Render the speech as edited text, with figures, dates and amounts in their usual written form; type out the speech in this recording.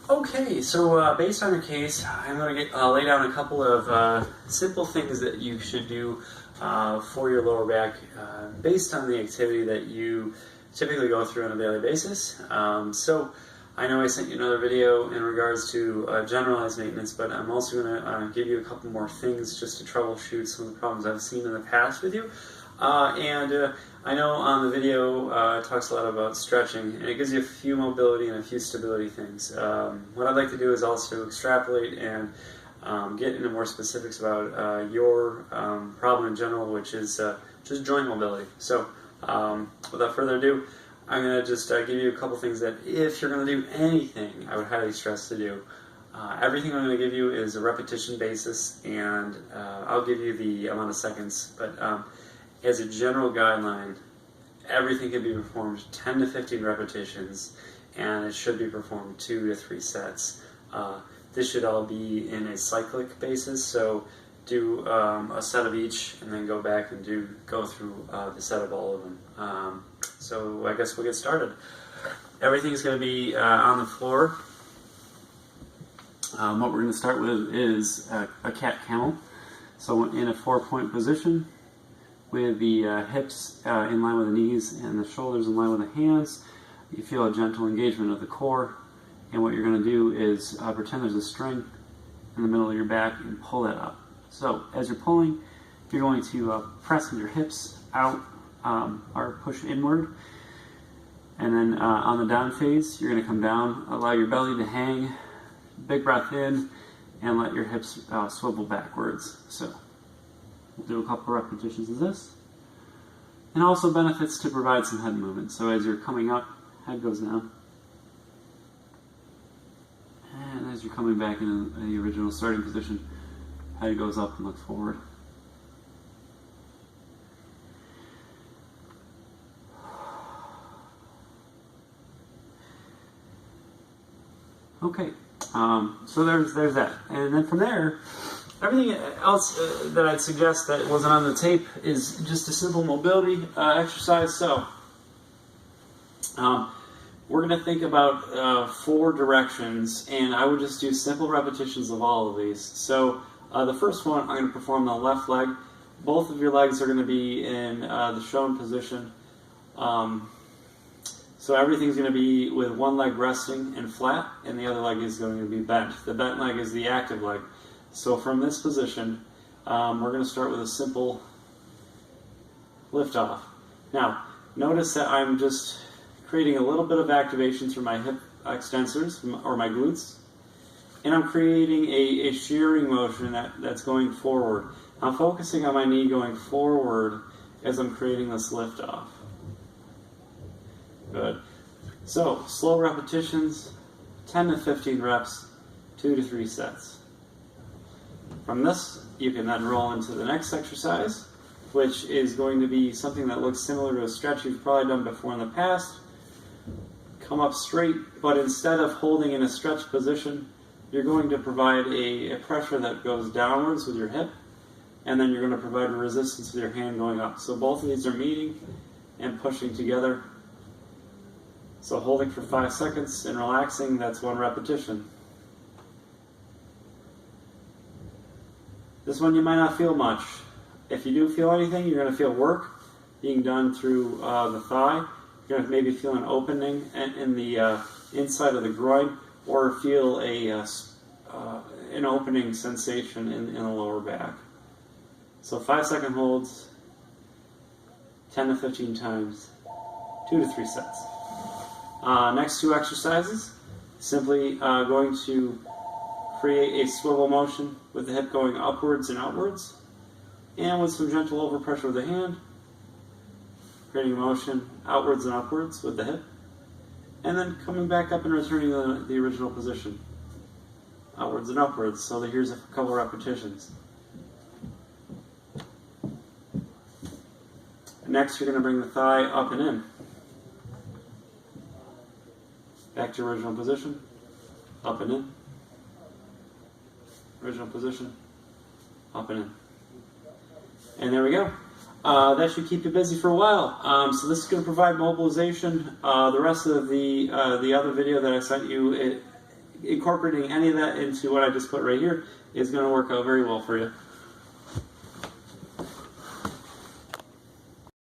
Okay, so based on your case, I'm going to lay down a couple of simple things that you should do for your lower back based on the activity that you typically go through on a daily basis. So I know I sent you another video in regards to generalized maintenance, but I'm also going to give you a couple more things just to troubleshoot some of the problems I've seen in the past with you. I know on the video it talks a lot about stretching, and it gives you a few mobility and a few stability things. What I'd like to do is also extrapolate and get into more specifics about your problem in general, which is just joint mobility. So without further ado, I'm going to just give you a couple things that if you're going to do anything, I would highly stress to do. Everything I'm going to give you is a repetition basis, and I'll give you the amount of seconds, but as a general guideline, everything can be performed 10 to 15 repetitions, and it should be performed 2 to 3 sets. This should all be in a cyclic basis, so do a set of each, and then go back and go through the set of all of them. So I guess we'll get started. Everything's going to be on the floor. What we're going to start with is a cat-camel. So in a 4-point position, with the hips in line with the knees and the shoulders in line with the hands. You feel a gentle engagement of the core, and what you're going to do is pretend there's a string in the middle of your back and pull that up. So as you're pulling, you're going to press with your hips out or push inward, and then on the down phase, you're going to come down, allow your belly to hang, big breath in, and let your hips swivel backwards. So we'll do a couple repetitions of this. And also benefits to provide some head movement. So as you're coming up, head goes down. And as you're coming back in the original starting position, head goes up and looks forward. Okay, so there's that. And then from there, everything else that I'd suggest that wasn't on the tape is just a simple mobility exercise. So we're going to think about 4 directions, and I would just do simple repetitions of all of these. So the first one, I'm going to perform the left leg. Both of your legs are going to be in the shown position. So everything's going to be with one leg resting and flat, and the other leg is going to be bent. The bent leg is the active leg. So from this position, we're going to start with a simple lift off. Now, notice that I'm just creating a little bit of activation through my hip extensors, or my glutes, and I'm creating a shearing motion that's going forward. I'm focusing on my knee going forward as I'm creating this lift off. Good. So, slow repetitions, 10 to 15 reps, 2 to 3 sets. From this, you can then roll into the next exercise, which is going to be something that looks similar to a stretch you've probably done before in the past. Come up straight, but instead of holding in a stretched position, you're going to provide a pressure that goes downwards with your hip, and then you're going to provide a resistance with your hand going up. So both of these are meeting and pushing together. So holding for 5 seconds and relaxing, that's 1 repetition. This one you might not feel much. If you do feel anything, you're going to feel work being done through the thigh. You're going to maybe feel an opening in the inside of the groin, or feel an opening sensation in the lower back. So 5-second holds, 10 to 15 times, 2 to 3 sets. Next 2 exercises, simply going to create a swivel motion with the hip going upwards and outwards, and with some gentle overpressure with the hand, creating a motion outwards and upwards with the hip, and then coming back up and returning to the original position, outwards and upwards. So here's a couple repetitions. Next, you're going to bring the thigh up and in. Back to original position, up and in. Original position, up and in. And there we go. That should keep you busy for a while. So this is going to provide mobilization. The rest of the other video that I sent you, incorporating any of that into what I just put right here is going to work out very well for you.